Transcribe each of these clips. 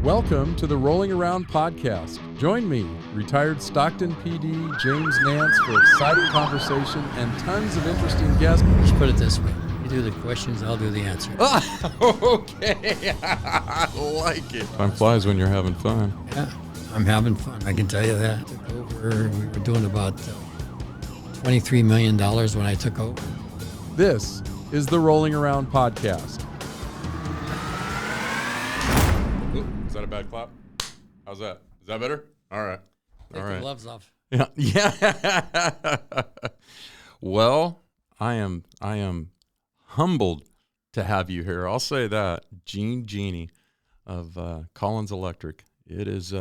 Welcome to the Rolling Around podcast. Join me, retired Stockton PD James Nance, for exciting conversation and tons of interesting guests. Let's put it this way. You do the questions, I'll do the answer. Okay, I like it. Time flies when you're having fun. Yeah, I'm having fun, I can tell you that. Took over, we were doing about $23 million when I took over. This is the Rolling Around podcast. Is that a bad clap? How's that? Is that better? All right. Take the gloves off. Yeah. Yeah. Well, I am humbled to have you here. I'll say that. Gene Gini of Collins Electric. It is,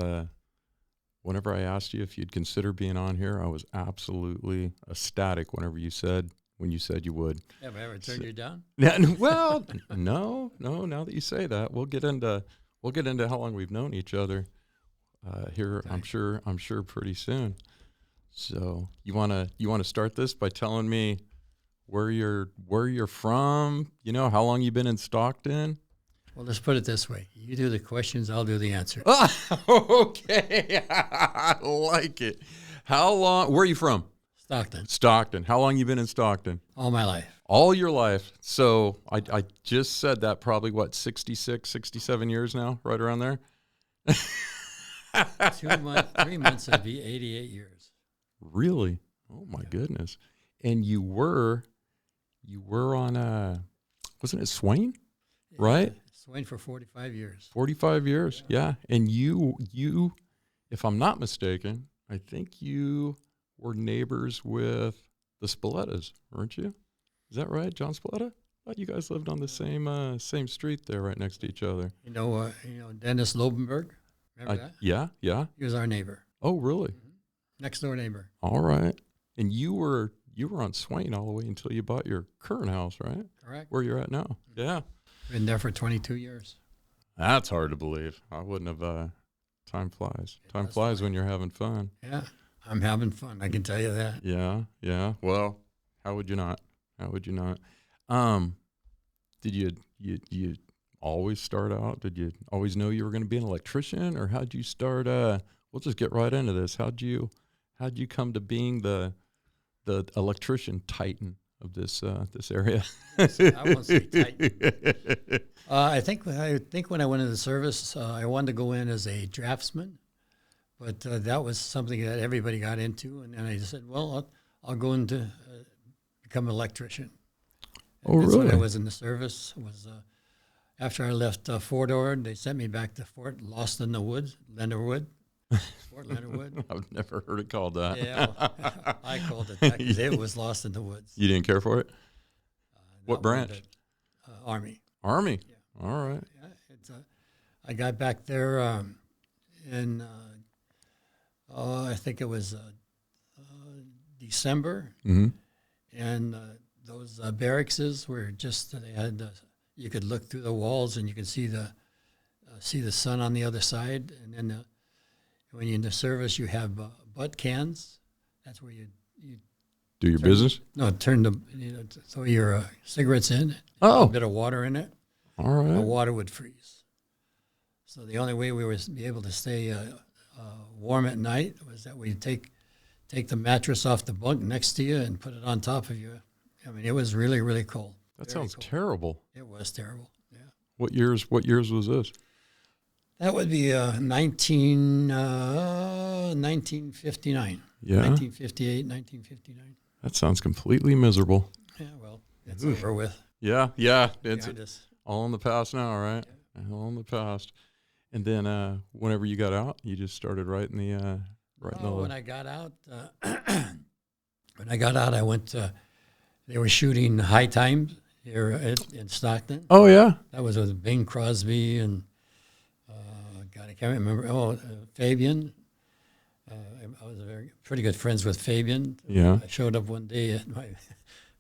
whenever I asked you if you'd consider being on here, I was absolutely ecstatic when you said you would. Have I ever turned you down? Yeah, well, no. Now that you say that, we'll get into how long we've known each other here. Okay. I'm sure pretty soon. So you wanna start this by telling me where you're from? You know, how long you been in Stockton? Well, let's put it this way. You do the questions, I'll do the answer. Okay. I like it. How long? Where are you from? Stockton. How long you been in Stockton? All my life. All your life. So I just said that probably, 66, 67 years now, right around there? 3 months, it'd be 88 years. Really? Oh, my goodness. And you were on, wasn't it Swain? Yeah, right? Swain for 45 years. 45 years, yeah. And you, if I'm not mistaken, I think you were neighbors with the Spoletas, weren't you? Is that right, John Spoleta? I thought you guys lived on the same street there, right next to each other. You know Dennis Lobenberg. Remember that? Yeah. He was our neighbor. Oh, really? Mm-hmm. Next door neighbor. All right. And you were on Swain all the way until you bought your current house, right? Correct. Where you're at now. Mm-hmm. Yeah. Been there for 22 years. That's hard to believe. I wouldn't have. Time flies. Time flies when you're having fun. Yeah. I'm having fun. I can tell you that. Yeah. Well, how would you not? Did you always start out? Did you always know you were going to be an electrician, or how'd you start? We'll just get right into this. How'd you come to being the electrician titan of this area? I won't say titan. I think when I went into the service, I wanted to go in as a draftsman. But that was something that everybody got into, and then I just said, well, I'll go into become an electrician. And that's really? When I was in the service. Was after I left Fort Ord, they sent me back to Fort Lost in the Woods, Leonardwood. Fort Leonardwood. I've never heard it called that. Yeah, I called it that because it was lost in the woods. You didn't care for it? What branch? Army. Army. Yeah. All right. Yeah, I got back there in. I think it was December, mm-hmm. and those barracks were just they had you could look through the walls and you could see the sun on the other side, and then when you're in the service you have butt cans. That's where you do your business. Throw your cigarettes in. Oh, a bit of water in it. All right. The water would freeze. So the only way we would be able to stay warm at night was that we take the mattress off the bunk next to you and put it on top of you. I mean, it was really, really cold. That Very sounds cold. terrible. It was terrible. Yeah. What years was this? That would be 1959. Yeah. 1958, 1959. That sounds completely miserable. Yeah, well, it's over with. Yeah. It's all in the past now, right? Yeah. All in the past. And then whenever you got out, you just started writing the When I got out, I went. They were shooting High Times here in Stockton. Oh yeah, that was with Bing Crosby and God, I can't remember. Fabian. I was pretty good friends with Fabian. Yeah. I showed up one day at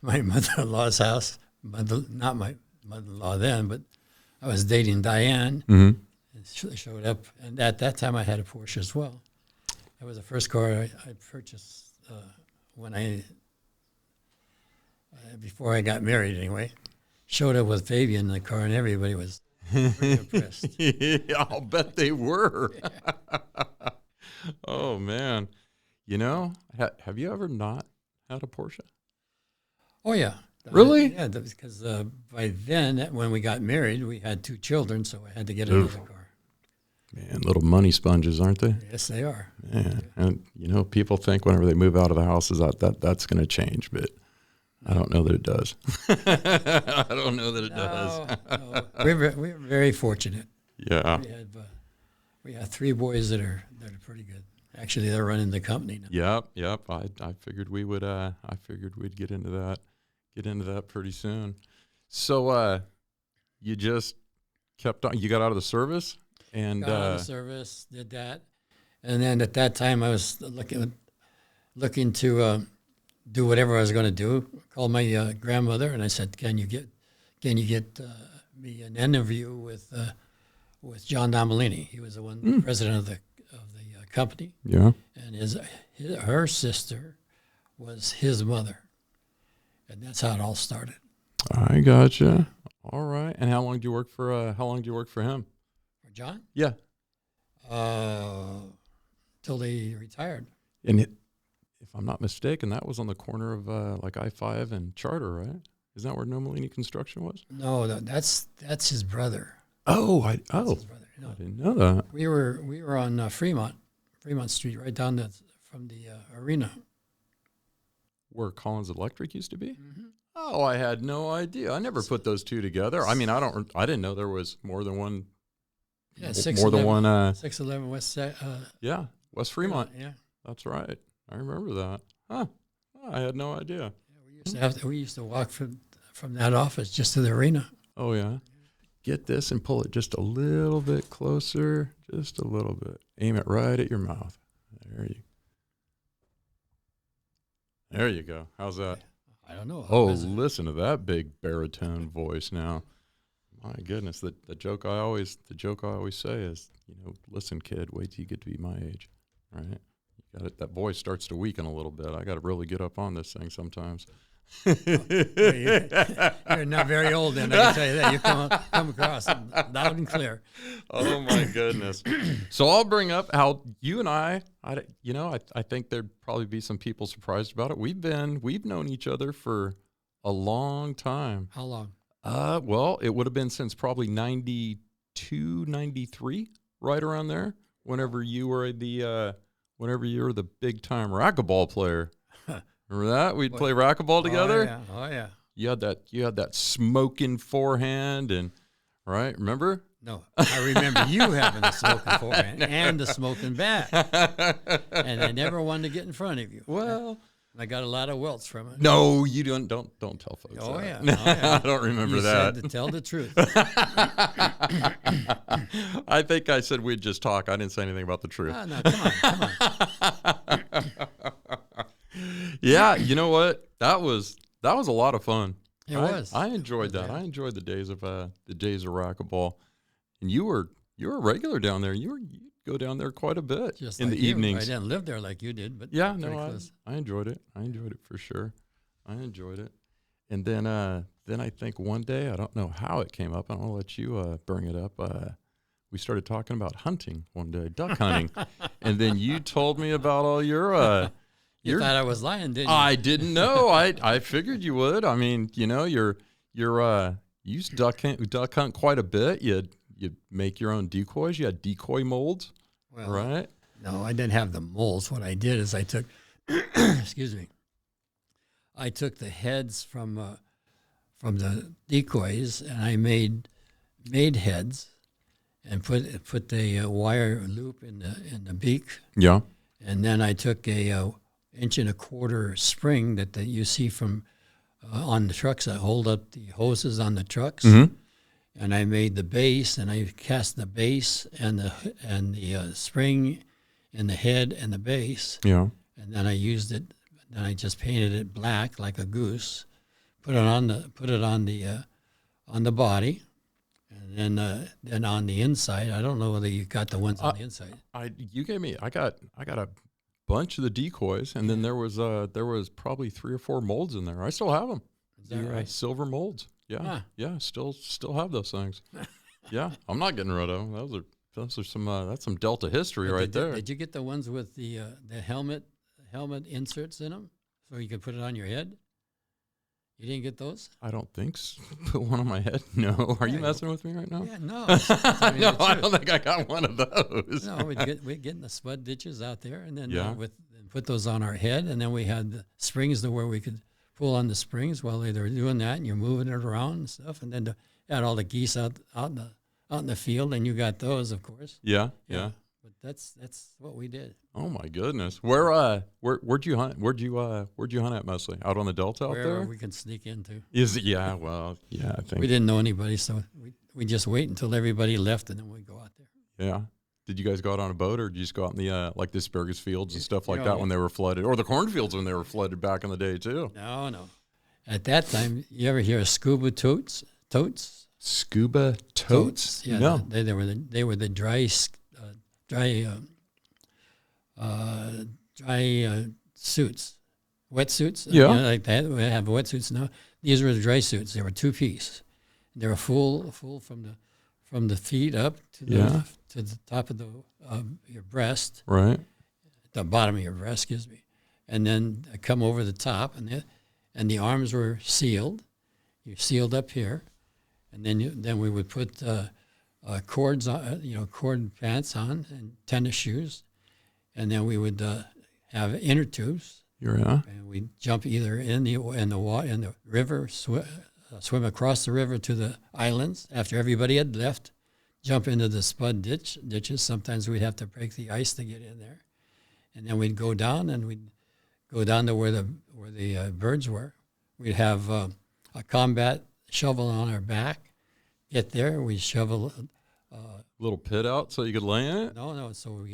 my mother-in-law's house. Not my mother-in-law then, but I was dating Diane. Mm-hmm. Showed up, and at that time I had a Porsche as well. That was the first car I purchased before I got married. Anyway, showed up with Fabian in the car, and everybody was Pretty impressed. Yeah, I'll bet they were. Oh man, have you ever not had a Porsche? Oh yeah, Really? yeah. Because by then, when we got married, we had 2 children, so I had to get Oof. another car. Man, little money sponges, aren't they? Yes, they are. Yeah, and people think whenever they move out of the house that's going to change, but I don't know that it does. I don't know that it does. No. We're very fortunate. Yeah. We have 3 boys that are pretty good. Actually, they're running the company now. Yep. I figured we would. I figured we'd get into that pretty soon. So, you just kept on. You got out of the service, and Got out of the service, did that, and then at that time I was looking to do whatever I was going to do. Called my grandmother and I said, "Can you get me an interview with John Domolini?" He was the one president of the company. Yeah. And her sister was his mother, and that's how it all started. I gotcha. All right. And how long do you work for? Him? For John? Yeah. Till they retired. And if I'm not mistaken, that was on the corner of like I-5 and Charter, right? Isn't that where Nomolini Construction was? No, that's his brother. Oh, That's his brother. I didn't know that. We were on Fremont Street, right down from the arena. Where Collins Electric used to be? Mm-hmm. Oh, I had no idea. I never put those two together. I mean, I didn't know there was more than one. Yeah, more than one. 611 West. Yeah, West Fremont. Yeah, That's right. I remember that. Huh. I had no idea. we used to walk from that office just to the arena. Oh yeah. Get this and pull it just a little bit closer, just a little bit. Aim it right at your mouth. There you go. How's that? I don't know. Oh, listen to that big baritone voice now. My goodness, the joke I always say is, listen, kid, wait till you get to be my age, right? You got it. That voice starts to weaken a little bit. I got to really get up on this thing sometimes. You're not very old, then I can tell you that. You come across loud and clear. Oh my goodness! So I'll bring up how you and I think there'd probably be some people surprised about it. We've known each other for a long time. How long? Well, it would have been since probably 92, 93, right around there. Whenever you were the big time racquetball player. Remember that? We'd play racquetball together. Oh yeah. You had that smoking forehand and right, remember? No, I remember you having the smoking forehand and the smoking bat. And I never wanted to get in front of you. Well, I got a lot of welts from it. No, you don't tell folks. Oh that. yeah. Oh, yeah. I don't remember you that. Said to tell the truth. I think I said we'd just talk. I didn't say anything about the truth. Oh, no, come on. Yeah, you know what? That was a lot of fun. It was. I enjoyed that. I enjoyed the days of racquetball. And you were a regular down there. You'd go down there quite a bit Just in like the you. evenings. I didn't live there like you did, but Yeah, pretty no, close. I enjoyed it. I enjoyed it for sure. I enjoyed it. And then I think one day, I don't know how it came up, and I'll let you bring it up. We started talking about hunting one day, duck hunting. And then you told me about all your You thought I was lying, didn't you? I didn't know. I figured you would. I mean, you used to duck hunt quite a bit. You make your own decoys. You had decoy molds, right? No, I didn't have the molds. What I did is I took, excuse me, I took the heads from the decoys and I made heads and put the wire loop in the beak. Yeah. And then I took a 1.25 inch spring that you see from on the trucks that hold up the hoses on the trucks. Mm-hmm. And I made the base, and I cast the base and the spring in the head and the base. Yeah. And then I used it. Then I just painted it black like a goose. Put it on the body, and then on the inside. I don't know whether you got the ones on the inside. You gave me. I got a bunch of the decoys, and then there was probably 3 or 4 molds in there. I still have them. Is that right? Silver molds. Yeah, Huh. yeah. Still have those things. Yeah, I'm not getting rid of them. Those are some that's some Delta history But right there. Did you get the ones with the helmet inserts in them so you could put it on your head? You didn't get those? I don't think so. Put one on my head. No, are you Yeah, messing with me right now? Yeah, no. I'm telling you No, the I truth. don't think I got one of those. No, we'd get in the spud ditches out there, and then Yeah. and put those on our head, and then we had the springs to where we could pull on the springs while they were doing that, and you're moving it around and stuff, and then had all the geese out in the field, and you got those, of course. Yeah, yeah. But that's what we did. Oh my goodness. Where'd you hunt? Where'd you hunt at mostly? Out on the Delta out Wherever there? we can sneak into. Is it? Yeah. Well, yeah. I think. We didn't know anybody, so we just wait until everybody left, and then we go out there. Yeah. Did you guys go out on a boat, or did you just go out in the like the asparagus fields and stuff like know, that when they were flooded, or the cornfields when they were flooded back in the day too? No. At that time, you ever hear of scuba totes? Scuba totes? Yeah, No. They were the dry suits, wetsuits. Yeah. Like that. We have wetsuits now. These were the dry suits. They were 2-piece. They were full from the feet up to the top of your breast, Right. the bottom of your breast, excuse me, and then come over the top, and the arms were sealed. You sealed up here, and then we would put cords on, cord pants on and tennis shoes, and then we would have inner tubes, Yeah. and we'd jump either in the river, swim across the river to the islands after everybody had left, jump into the spud ditches. Sometimes we'd have to break the ice to get in there, and then we'd go down to where the birds were. We'd have a combat shovel on our back. Get there, we shovel. Little pit out so you could lay in it. No. So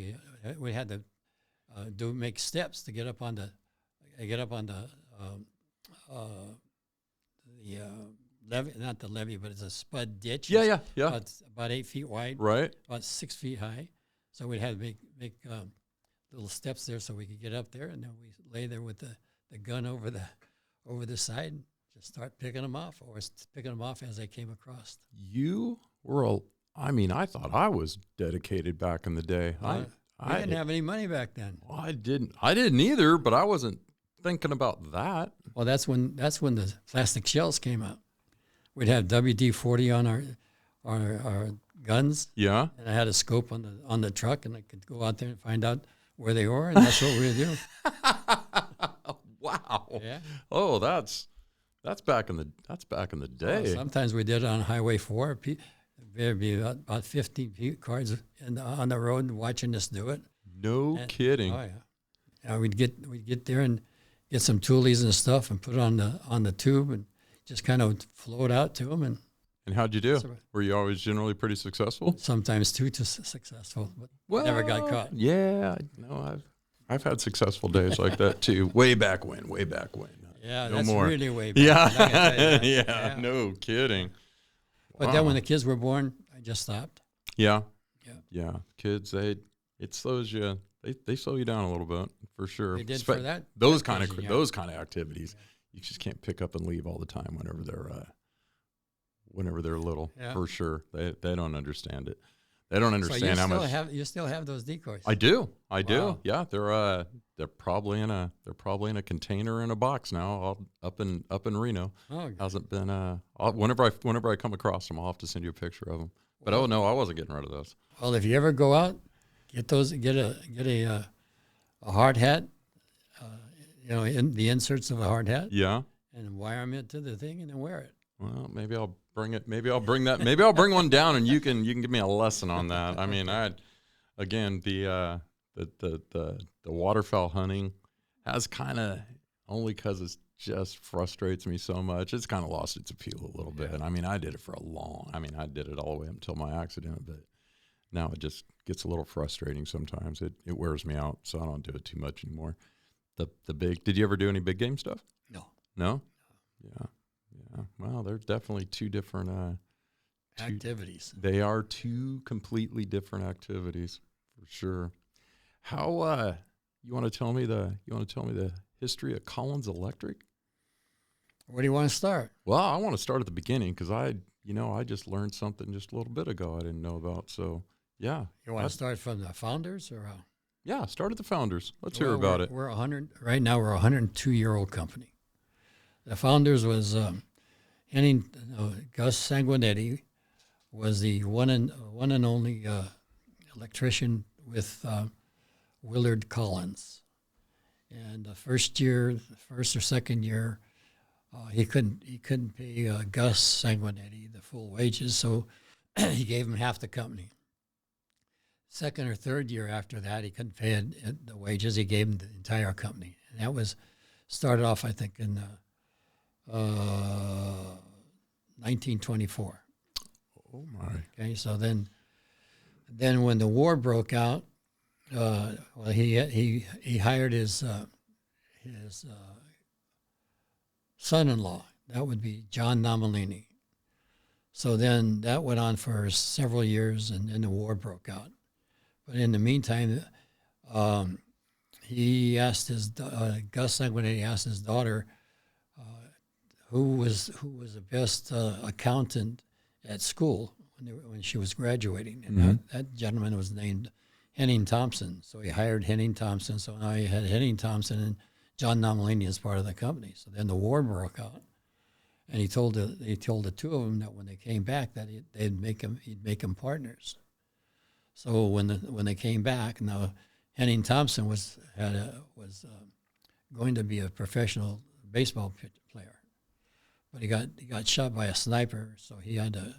we had to make steps to get up on the levee, not the levee, but it's a spud ditch. Yeah. About 8 feet wide, Right. about 6 feet high. So we'd have to make little steps there so we could get up there, and then we lay there with the gun over the side, and just start picking them off, or picking them off as they came across. You were I thought I was dedicated back in the day. We didn't have any money back then. Well, I didn't either, but I wasn't thinking about that. Well, that's when the plastic shells came out. We'd have WD-40 on our guns. Yeah. And I had a scope on the truck, and I could go out there and find out where they were, and that's what we would do. Wow. Yeah. Oh, that's back in the day. Well, sometimes we did it on Highway 4. There'd be about 50 cars on the road watching us do it. No kidding. Oh yeah. We'd get there and get some toolies and stuff and put it on the tube and just kind of float out to them. And how'd you do? Were you always generally pretty successful? Sometimes too successful, but never got caught. Yeah, no, I've had successful days like that too. Way back when. Yeah, no that's more. really way back. Yeah, Yeah. no kidding. But then when the kids were born, I just stopped. Yeah. Yeah. Kids, it slows you. They slow you down a little bit for sure. They did for that. Those kind of occasion, those kind of activities. Yeah. You just can't pick up and leave all the time whenever they're little. Yeah. For sure, they don't understand it. They don't understand how much. You still have those decoys? I do. Yeah, they're probably in a container in a box now, all up in Reno. Oh, hasn't been. Whenever I come across them, I'll have to send you a picture of them. But no, I wasn't getting rid of those. Well, if you ever go out, get a hard hat. In the inserts of a hard hat. Yeah. And wire them into the thing and then wear it. Well, maybe I'll bring it. Maybe I'll bring that. Maybe I'll bring one down, and you can give me a lesson on that. I mean, the waterfowl hunting has kind of, only because it just frustrates me so much, it's kind of lost its appeal a little bit. I mean, I did it I did it all the way up until my accident, but now it just gets a little frustrating sometimes. It wears me out, so I don't do it too much anymore. Did you ever do any big game stuff? No? Yeah. Well, they're definitely two different activities. They are two completely different activities for sure. How you want to tell me the history of Collins Electric? Where do you want to start? Well, I want to start at the beginning because I I just learned something just a little bit ago I didn't know about. So, yeah. You want to start from the founders or how? Yeah, start at the founders. Let's hear about it. We're 100 right now. We're a 102-year-old company. The founders was Gus Sanguinetti was the one and only electrician with Willard Collins. And the first or second year, he couldn't pay Gus Sanguinetti the full wages, so he gave him half the company. Second or third year after that, he couldn't pay the wages. He gave him the entire company, and that was started off, I think, in 1924. Oh my! Okay, so then when the war broke out, he hired his son-in-law. That would be John Nomellini. So then that went on for several years, and then the war broke out. But in the meantime, he asked Gus Sanguinetti asked his daughter who was the best accountant at school when she was graduating, and that gentleman was named Henning Thompson. So he hired Henning Thompson. So now he had Henning Thompson and John Nomellini as part of the company. So then the war broke out, and he told the two of them that when they came back that he'd make them partners. So when they came back, now Henning Thompson was going to be a professional baseball player, but he got shot by a sniper, so he had a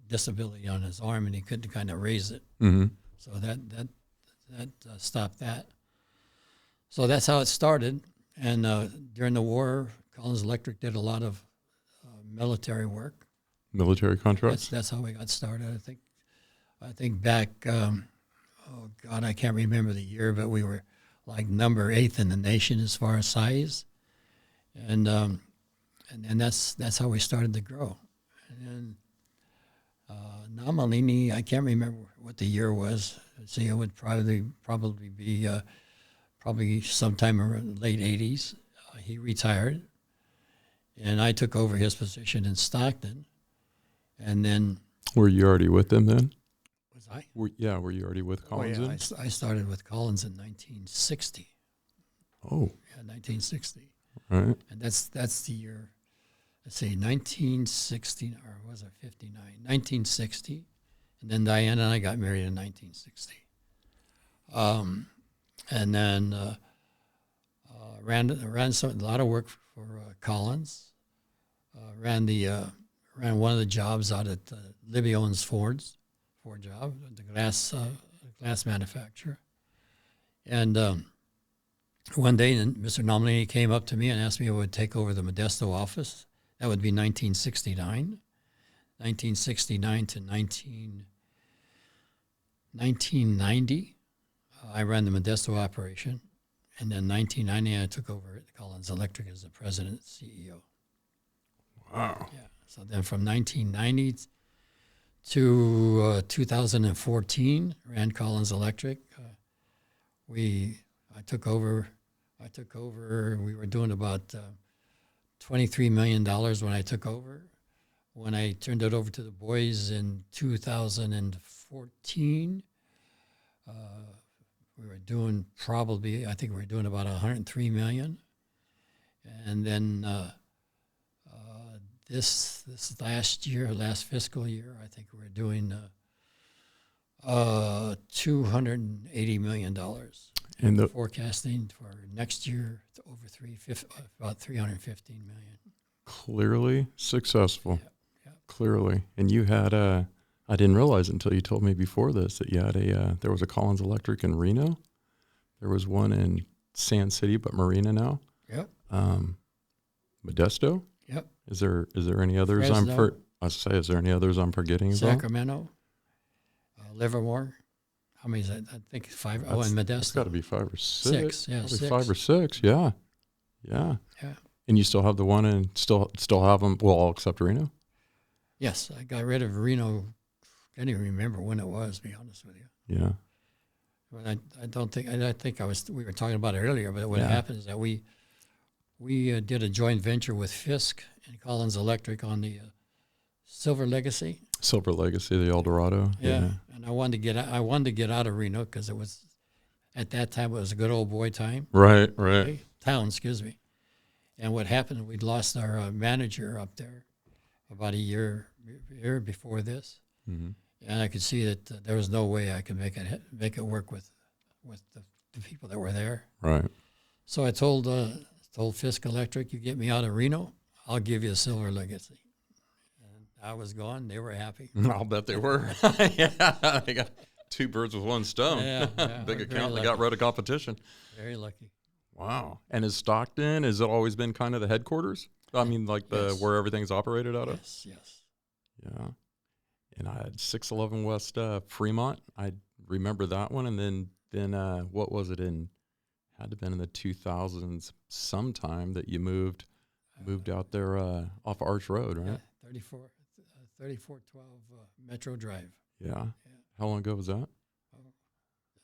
disability on his arm and he couldn't kind of raise it. Mm-hmm. So that stopped that. So that's how it started. And during the war, Collins Electric did a lot of military work. Military contracts. That's how we got started. I think back, oh God, I can't remember the year, but we were like number 8 in the nation as far as size, and that's how we started to grow. And then Nomellini, I can't remember what the year was. See, it would probably be probably sometime around the late 80s. He retired, and I took over his position in Stockton, and then. Were you already with them then? Was I? Were you already with Collins? Oh, yeah, I started with Collins in 1960. Oh. Yeah, 1960. Right. And that's the year, let's see, 1960, or was it 59? 1960. And then Diana and I got married in 1960. And then ran a lot of work for Collins. Ran one of the jobs out at Libby Owens Ford job, the glass manufacturer. And one day, Mr. Nomellini came up to me and asked me if I would take over the Modesto office. That would be 1969. 1969 to 1990, I ran the Modesto operation. And then 1990, I took over at Collins Electric as the president and CEO. Wow. Yeah. So then from 1990 to 2014, ran Collins Electric. I took over. We were doing about $23 million when I took over. When I turned it over to the boys in 2014, we were doing I think we were doing about $103 million. And then this last fiscal year, I think we're doing $280 million. And the forecasting for next year to over about $315 million. Clearly successful. Yeah. Clearly. And you had I didn't realize until you told me before this that you had there was a Collins Electric in Reno. There was one in Sand City, but Marina now. Yep. Modesto. Yep. Is there any others? Fresno. Is there any others I'm forgetting about? Sacramento. Livermore. How many is that? I think 5. In Modesto. It's got to be 5 or 6. 6, yeah. Probably 6. 5 or 6, yeah. Yeah. And you still have the one and still have them, well, all except Reno? Yes, I got rid of Reno. I can't even remember when it was, to be honest with you. Yeah. But I think we were talking about it earlier, but what happened is that we did a joint venture with Fisk and Collins Electric on the Silver Legacy. Silver Legacy, the Eldorado. Yeah. And I wanted to get out of Reno because it was, at that time, it was a good old boy time. Right. Town, excuse me. And what happened, we'd lost our manager up there about a year before this. Mm-hmm. And I could see that there was no way I could make it work with the people that were there. Right. So I told Fisk Electric, you get me out of Reno, I'll give you a Silver Legacy. And I was gone. They were happy. I'll bet they were. Yeah, they got two birds with one stone. Yeah, Big very account. They lucky. got rid of competition. Very lucky. Wow. And is Stockton, has it always been kind of the headquarters? I mean, like Yes. where everything's operated out of? Yes. Yeah. And I had 611 West Fremont. I remember that one. And then what was it in? Had to have been in the 2000s sometime that you moved out there off Arch Road, right? Yeah, 3412 Metro Drive. Yeah. How long ago was that?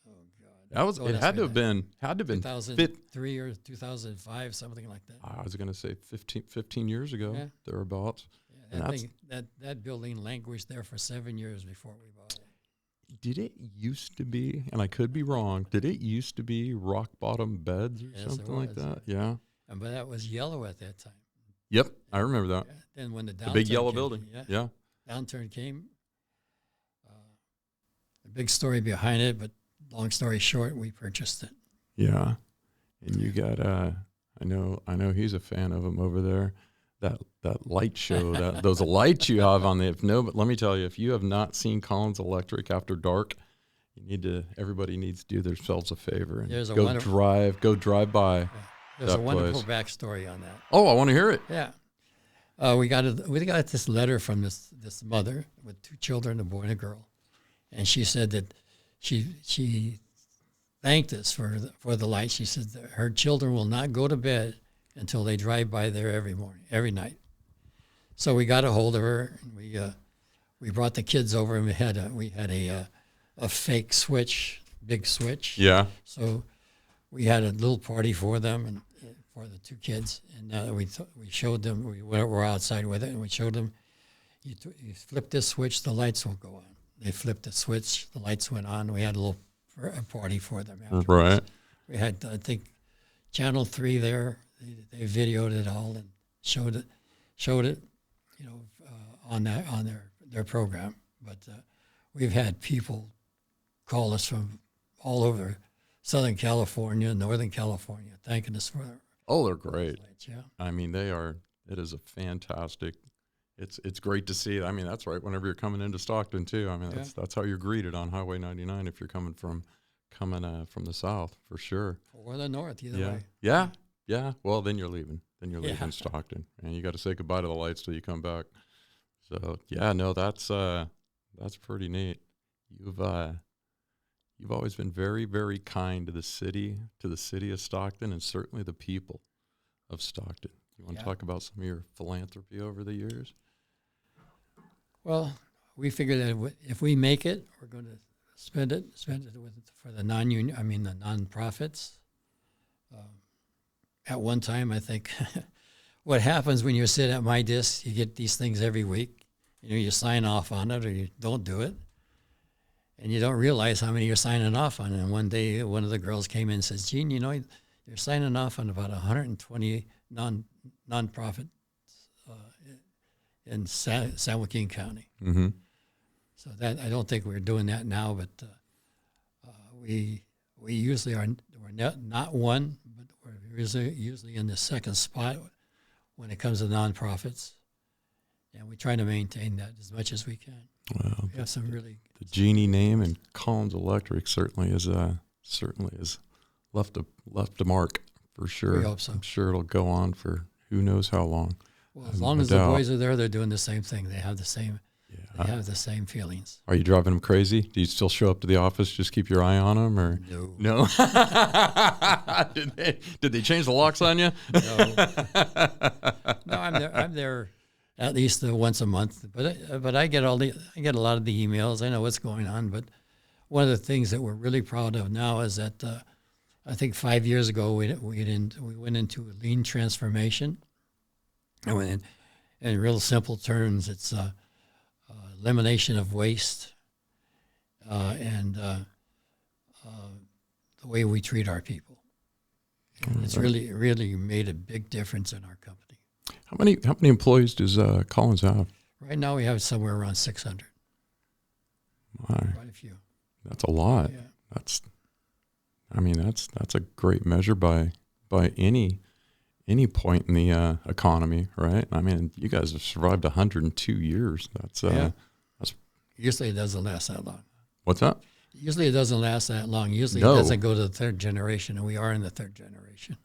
Oh God. That was. Don't It ask had me to have that. been. 2003 or 2005, something like that. I was going to say 15 years ago, Yeah. thereabouts. Yeah, And that building languished there for 7 years before we bought it. Did it used to be, and I could be wrong, did it used to be rock bottom beds or Yes, it something like was. that? Yeah. But that was yellow at that time. Yep. I remember that. Yeah. Then when the The big downturn yellow came, building. Yeah. downturn came. The big story behind it, but long story short, we purchased it. Yeah. And you got, I know he's a fan of them over there. That light show, those lights you have on the, but let me tell you, if you have not seen Collins Electric after dark, everybody needs to do themselves a favor and go drive by. There's a that wonderful place. backstory on that. Oh, I want to hear it. Yeah. We got this letter from this mother with 2 children, a boy and a girl, and she said that she thanked us for the light. She said that her children will not go to bed until they drive by there every night. So we got a hold of her. And we brought the kids over, and we had a fake switch, big switch. Yeah. So we had a little party for them and for the 2 kids, and we showed them. We were outside with it, and we showed them. You flip this switch, the lights will go on. They flipped the switch, the lights went on. We had a party for them afterwards. Right. We had, I think, Channel 3 there. They videoed it all and showed it, on their program. But we've had people call us from all over Southern California, Northern California, thanking us for. Oh, they're great. Lights, yeah. I mean, they are. It is a fantastic. It's great to see. I mean, that's right. Whenever you're coming into Stockton too. I mean, that's how you're greeted on Highway 99 if you're coming from the south for sure. Or the north, either Yeah. way. Yeah. Yeah. Well, then you're leaving. Leaving Stockton, and you got to say goodbye to the lights till you come back. So yeah, no, that's pretty neat. You've always been very, very kind to the city of Stockton, and certainly the people of Stockton. You want to talk about some of your philanthropy over the years? Well, we figured that if we make it, we're going to spend it for the non-union. I mean, the nonprofits. At one time, I think, what happens when you sit at my desk, you get these things every week. You sign off on it, or you don't do it, and you don't realize how many you're signing off on. And one day, one of the girls came in and says, "Gene, you're signing off on about 120 nonprofits in San Joaquin County." Mm-hmm. So that I don't think we're doing that now, but we usually are. We're not one, but we're usually in the second spot when it comes to nonprofits, and we try to maintain that as much as we can. Well, We have some really the Genie name and Collins Electric certainly has left a mark for sure. We hope so. I'm sure it'll go on for who knows how long. well. As long no as doubt. the boys are there, they're doing the same thing. They have the same. Yeah. They have the same feelings. Are you driving them crazy? Do you still show up to the office, just keep your eye on them, or No. Did they change the locks on you? No, I'm there at least once a month. But I get a lot of the emails. I know what's going on. But one of the things that we're really proud of now is that I think 5 years ago we went into lean transformation. And in real simple terms, it's elimination of waste, and the way we treat our people. And it's really made a big difference in our company. How many employees does Collins have? Right now we have somewhere around 600. My, Quite a few. that's a lot. Yeah. That's a great measure by any point in the economy, right? I mean, you guys have survived 102 years. That's Usually it doesn't last that long. what's that? Usually it doesn't last that long. Usually No. it doesn't go to the third generation, and we are in the third generation.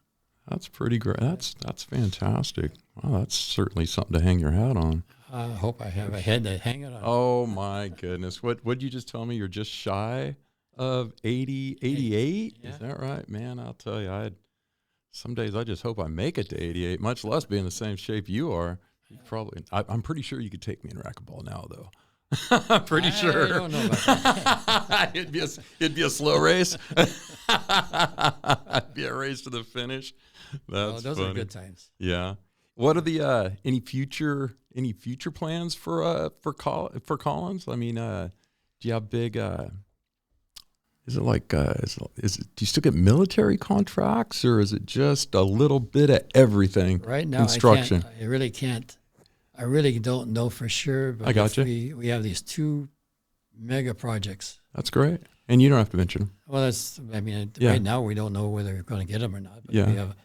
That's pretty great. That's fantastic. Wow, that's certainly something to hang your hat on. I hope I have a head to hang it on. Oh my goodness. What did you just tell me? You're just shy of 88? Yeah. Is that right? Man, I'll tell you, some days I just hope I make it to 88, much less be in the same shape you are. You probably, I'm pretty sure you could take me in racquetball now, though. I'm pretty sure. I don't know about that. it'd be a slow race. It'd be a race to the finish. That's those funny. are good times. Yeah. What are the any future plans for Collins? I mean, do you have big? Is it like is it? Do you still get military contracts, or is it just a little bit of everything? Right now, construction. I really can't. I really don't know for sure. But I got you. We have these 2 mega projects. That's great, and you don't have to mention them. Well, Yeah. right now we don't know whether we're going to get them or not. But Yeah. we have a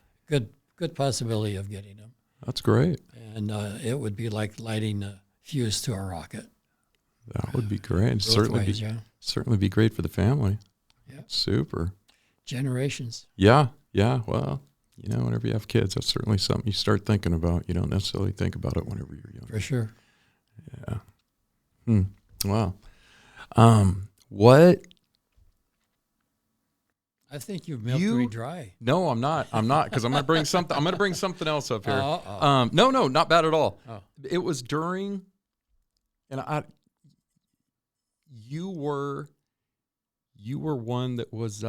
good possibility of getting them. That's great. And it would be like lighting a fuse to a rocket. That would be great. Both ways, Certainly be great for the family. Yeah. Super. Generations. Yeah. Well, whenever you have kids, that's certainly something you start thinking about. You don't necessarily think about it whenever you're young. For sure. Yeah. Wow. What? I think you've milked me dry. No, I'm not, because I'm going to bring something. I'm going to bring something else up here. Oh. No, not bad at all. Oh. It was during, and you were one that was,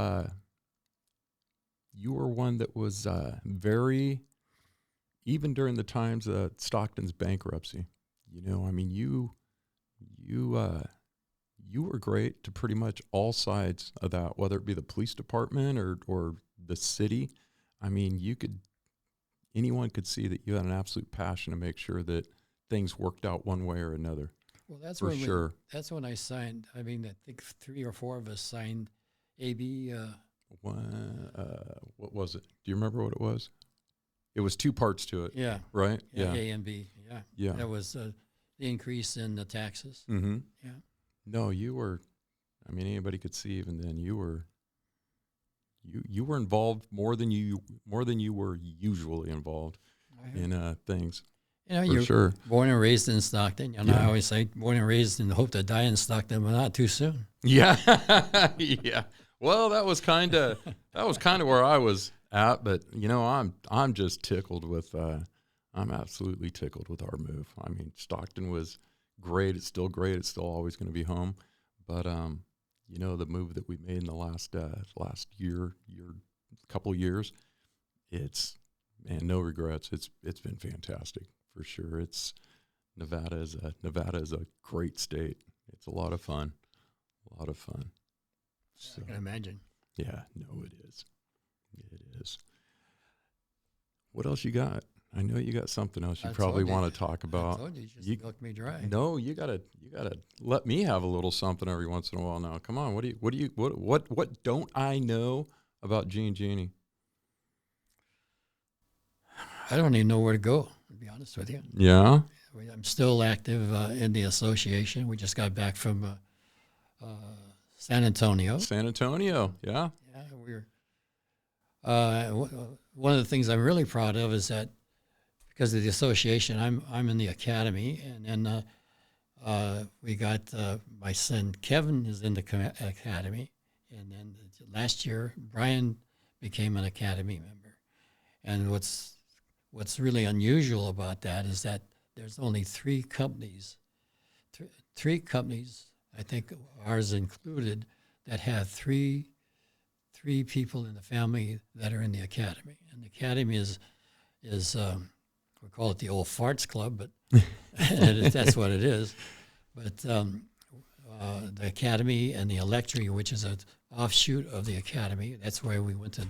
very, even during the times of Stockton's bankruptcy. I mean, you were great to pretty much all sides of that, whether it be the police department or the city. I mean, anyone could see that you had an absolute passion to make sure that things worked out one way or another. Well, that's for sure. That's when I signed. I mean, I think 3 or 4 of us signed AB. What was it? Do you remember what it was? It was 2 parts to it. Yeah. Right? Yeah. A and B. Yeah. Yeah. That was the increase in the taxes. Mm-hmm. Yeah. No, you were. I mean, anybody could see even then you were involved more than you were usually involved in things. You're sure. Born and raised in Stockton. I always say born and raised and hope to die in Stockton, but not too soon. Yeah. Yeah. Well, that was kind of where I was at, but I'm just tickled with I'm absolutely tickled with our move. I mean, Stockton was great. It's still great. It's still always going to be home. But the move that we made in the last couple years, no regrets. It's been fantastic for sure. Nevada is a great state. It's a lot of fun. So, I can imagine. Yeah, no, it is. What else you got? I know you got something else you probably want to talk about. I told you just milked me dry. No, you gotta let me have a little something every once in a while now. Come on, what don't I know about Gene Gini? I don't even know where to go, to be honest with you. Yeah. I'm still active in the association. We just got back from San Antonio. San Antonio, yeah. Yeah, we're one of the things I'm really proud of is that because of the association, I'm in the academy, and then we got my son Kevin is in the academy, and then last year Brian became an academy member. And what's really unusual about that is that there's only 3 companies, I think ours included, that have three people in the family that are in the academy. And the academy is we call it the old farts club, but that's what it is. But the academy and the electric, which is an offshoot of the academy, that's where we went to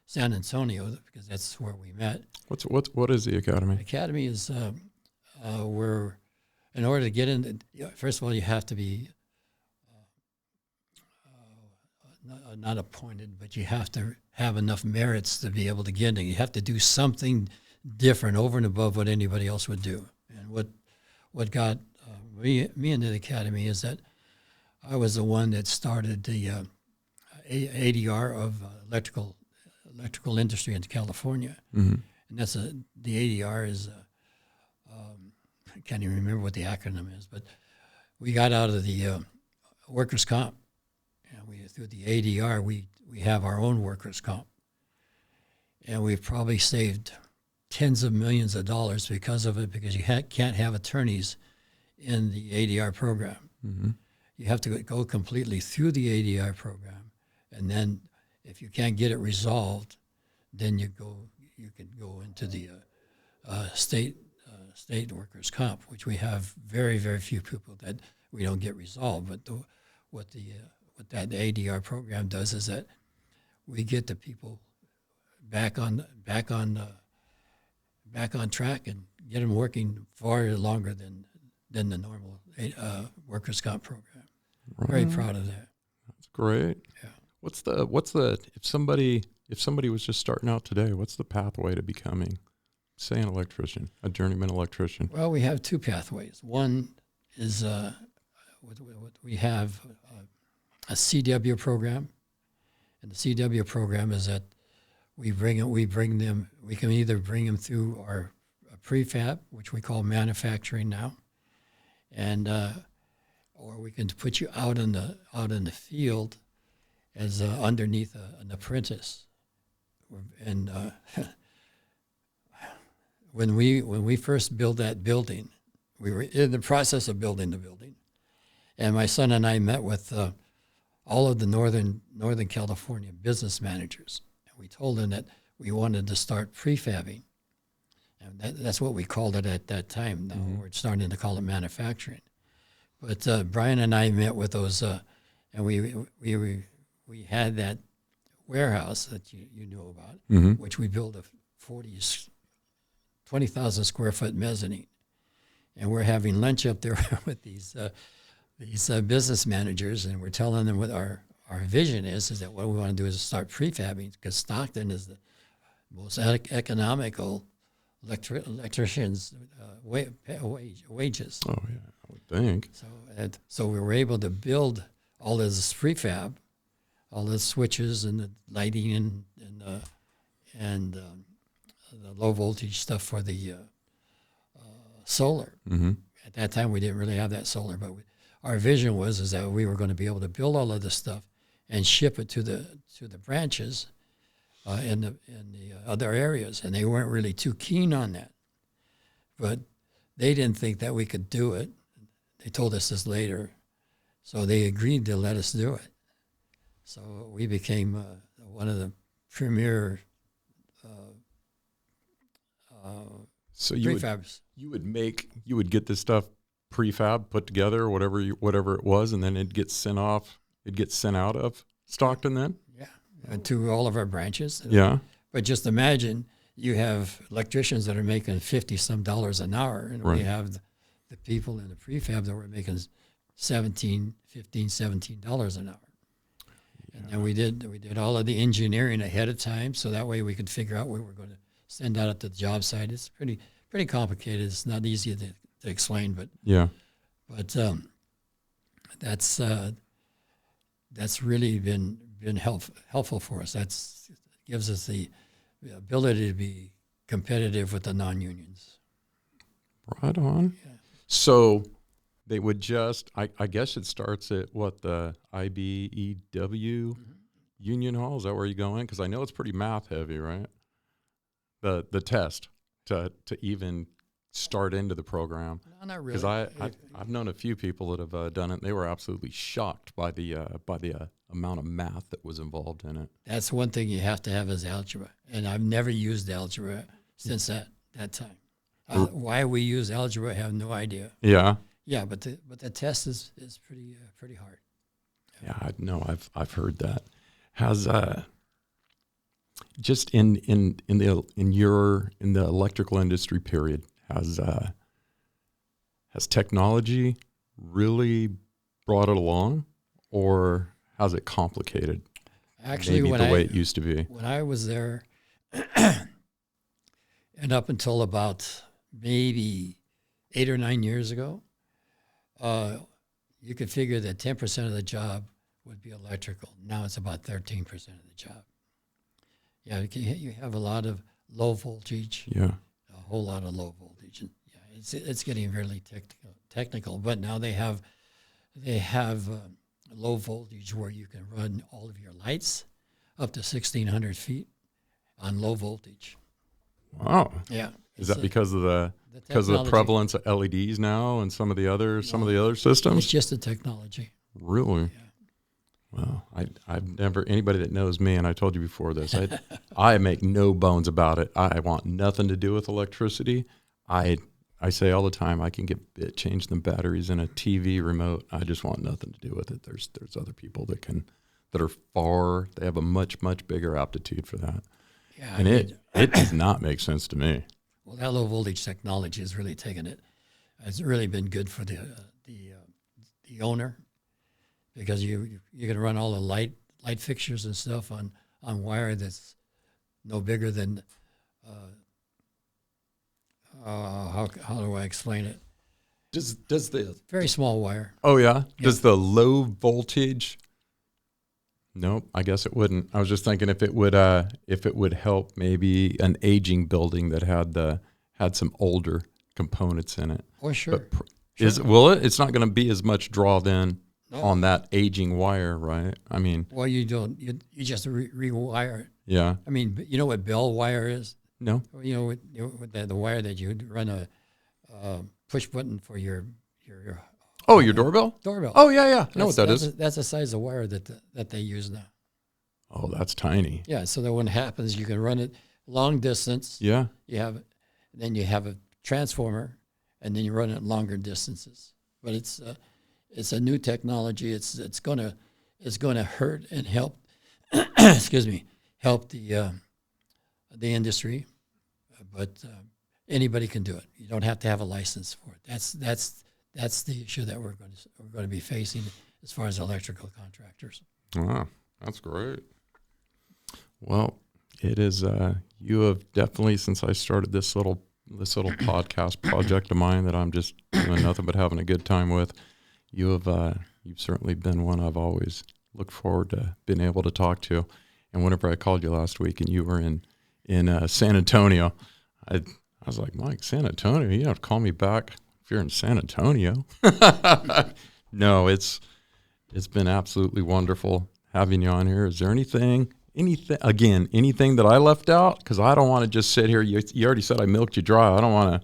San Antonio, because that's where we met. What is the academy? Academy is where, in order to get in, first of all, you have to be not appointed, but you have to have enough merits to be able to get in. You have to do something different over and above what anybody else would do. And what got me into the academy is that I was the one that started the ADR of electrical industry in California. Mm-hmm. And that's the ADR is I can't even remember what the acronym is, but we got out of the workers' comp. And through the ADR, we have our own workers' comp. And we've probably saved tens of millions of dollars because of it, because you can't have attorneys in the ADR program. Mm-hmm. You have to go completely through the ADR program, and then if you can't get it resolved, then you can go into the state workers' comp, which we have very, very few people that we don't get resolved. But what that ADR program does is that we get the people back on track and get them working far longer than the normal workers' comp program. Right. Very proud of that. That's great. Yeah. What's the if somebody was just starting out today, what's the pathway to becoming, say, an electrician, a journeyman electrician? Well, we have two pathways. One is we have a CW program, and the CW program is that we can either bring them through our prefab, which we call manufacturing now, and or we can put you out in the field as underneath an apprentice. And when we first built that building, we were in the process of building the building, and my son and I met with all of the Northern California business managers. And we told them that we wanted to start prefabbing, and that's what we called it at that time. Now we're starting to call it manufacturing. But Brian and I met with those, and we had that warehouse that you knew about, Mm-hmm. which we built a 20,000 square foot mezzanine, and we're having lunch up there with these business managers, and we're telling them what our vision is that what we want to do is start prefabbing, because Stockton is the most economical electricians' wages. Oh yeah, I would think. So we were able to build all this prefab, all the switches and the lighting and the low voltage stuff for the solar. Mm-hmm. At that time, we didn't really have that solar, but our vision was that we were going to be able to build all of this stuff and ship it to the branches in the other areas, and they weren't really too keen on that. But they didn't think that we could do it. They told us this later, so they agreed to let us do it. So we became one of the premier So prefabs. you would get this stuff prefab put together, whatever it was, and then it'd get sent out of Stockton then? Yeah, to all of our branches. Yeah. But just imagine you have electricians that are making $50 an hour, and Right. we have the people in the prefab that were making $17 an hour. And then we did all of the engineering ahead of time, so that way we could figure out where we're going to send out at the job site. It's pretty complicated. It's not easy to explain, but Yeah. that's really been helpful for us. That's gives us the ability to be competitive with the non-unions. Right on. Yeah. So they would just, I guess it starts at what, the IBEW Union Hall? Is that where you go in? Because I know it's pretty math heavy, right? The test to even start into the program. No, not really. Because I've known a few people that have done it. And they were absolutely shocked by the amount of math that was involved in it. That's one thing you have to have is algebra, and I've never used algebra since that time. Why we use algebra, I have no idea. Yeah. Yeah, but the test is pretty hard. Yeah, I know. I've heard that. Has just in the electrical industry period, has technology really brought it along, or has it complicated? Actually, maybe the way it used to be. When I was there, and up until about maybe 8 or 9 years ago, you could figure that 10% of the job would be electrical. Now it's about 13% of the job. Yeah, you have a lot of low voltage. Yeah, a whole lot of low voltage. And yeah, it's getting really technical. But now they have low voltage where you can run all of your lights up to 1,600 feet on low voltage. Wow. Yeah. Is that because of the technology. prevalence of LEDs now and some of the other systems? It's just the technology. Really? Yeah. Well, I've never, anybody that knows me, and I told you before this, I make no bones about it. I want nothing to do with electricity. I say all the time, I can change the batteries in a TV remote. I just want nothing to do with it. There's other people that they have a much, much bigger aptitude for that. Yeah. And it does not make sense to me. Well, that low voltage technology has really taken it. It's really been good for the owner, because you can run all the light fixtures and stuff on wire that's no bigger than how do I explain it? Does the Very small wire. Oh yeah? Does the low voltage? Nope, I guess it wouldn't. I was just thinking if it would help maybe an aging building that had some older components in it. Oh sure. But it's not going to be as much draw then on that aging wire, right? I mean, well, you don't. You just rewire it. Yeah. I mean, you know what bell wire is? No. You know, with the wire that you run a push button for your your doorbell? Doorbell. Oh yeah. I know what that is. That's the size of wire that they use now. Oh, that's tiny. Yeah. So that when it happens, you can run it long distance. Yeah. Then you have a transformer, and then you run it longer distances. But it's a new technology. It's gonna hurt and help. excuse me, help the industry, but anybody can do it. You don't have to have a license for it. That's the issue that we're going to be facing as far as electrical contractors. Wow, that's great. Well, it is. You have definitely, since I started this little podcast project of mine that I'm just doing nothing but having a good time with, you've certainly been one I've always looked forward to being able to talk to. And whenever I called you last week and you were in San Antonio, I was like, Mike, San Antonio, you have to call me back if you're in San Antonio. No, it's been absolutely wonderful having you on here. Is there anything that I left out? Because I don't want to just sit here. You already said I milked you dry. I don't want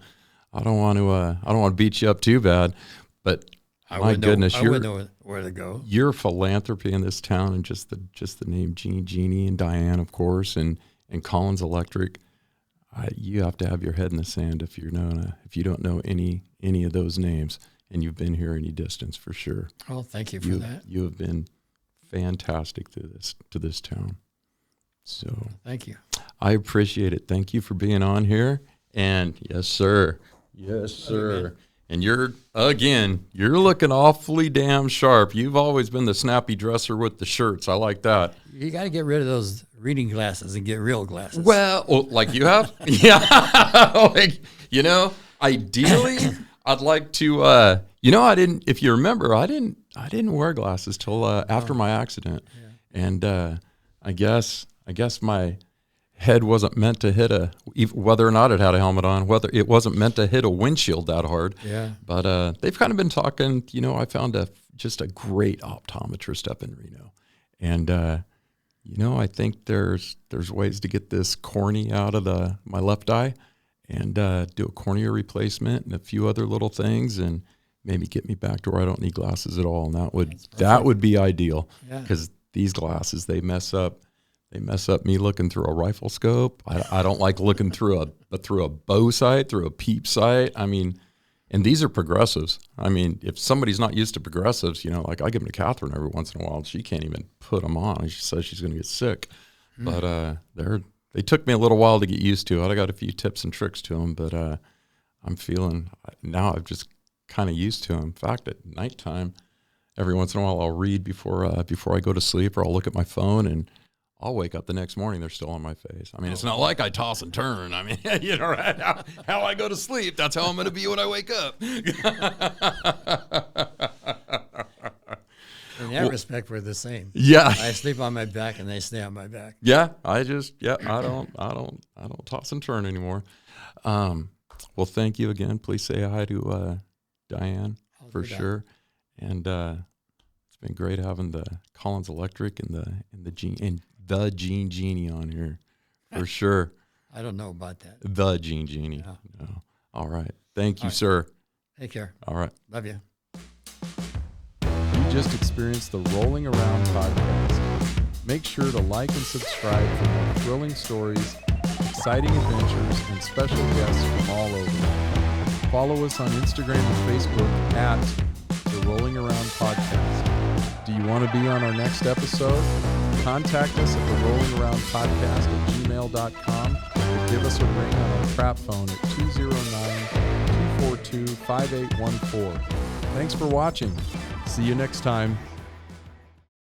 to beat you up too bad. But my goodness, I wouldn't know where to go. Your philanthropy in this town, and just the name Gene Gini and Diane, of course, and Collins Electric. You have to have your head in the sand if you don't know any of those names, and you've been here any distance for sure. Well, thank you for that. You have been fantastic to this town. So thank you. I appreciate it. Thank you for being on here. And yes, sir. Yes, sir. And you're looking awfully damn sharp. You've always been the snappy dresser with the shirts. I like that. You got to get rid of those reading glasses and get real glasses. Well, like you have? Yeah. Ideally, I'd like to, if you remember, I didn't wear glasses till after my accident. Yeah. And I guess my head wasn't meant to hit whether or not it had a helmet on, whether it wasn't meant to hit a windshield that hard. Yeah. But they've kind of been talking, I found just a great optometrist up in Reno. And, I think there's ways to get this cornea out of my left eye and do a cornea replacement and a few other little things and maybe get me back to where I don't need glasses at all. And that would be ideal, because these glasses, they mess up They mess up me looking through a rifle scope. I don't like looking through a bow sight, through a peep sight. I mean, and these are progressives. I mean, if somebody's not used to progressives, you know, like I give them to Catherine every once in a while. She can't even put them on. She says she's going to get sick. But they took me a little while to get used to. I got a few tips and tricks to them, but I'm feeling now I've just kind of used to them. In fact, at nighttime, every once in a while I'll read before I go to sleep, or I'll look at my phone, and I'll wake up the next morning, they're still on my face. I mean, it's not like I toss and turn. I mean, you know, right? How I go to sleep, that's how I'm going to be when I wake up. In that respect, we're the same. Yeah. I sleep on my back and they stay on my back. Yeah. I don't toss and turn anymore. Well, thank you again. Please say hi to Diane for sure. And it's been great having the Collins Electric and the Gene Gini on here for sure. I don't know about that. The Gene Gini. Yeah. No. All right. Thank you, sir. Take care. All right. Love you. You just experienced the Rolling Around podcast. Make sure to like and subscribe for more thrilling stories, exciting adventures, and special guests from all over. Follow us on Instagram and Facebook at the Rolling Around podcast. Do you want to be on our next episode? Contact us at the Rolling Around podcast at gmail.com or give us a ring on our trap phone at 209-242-5814. Thanks for watching. See you next time.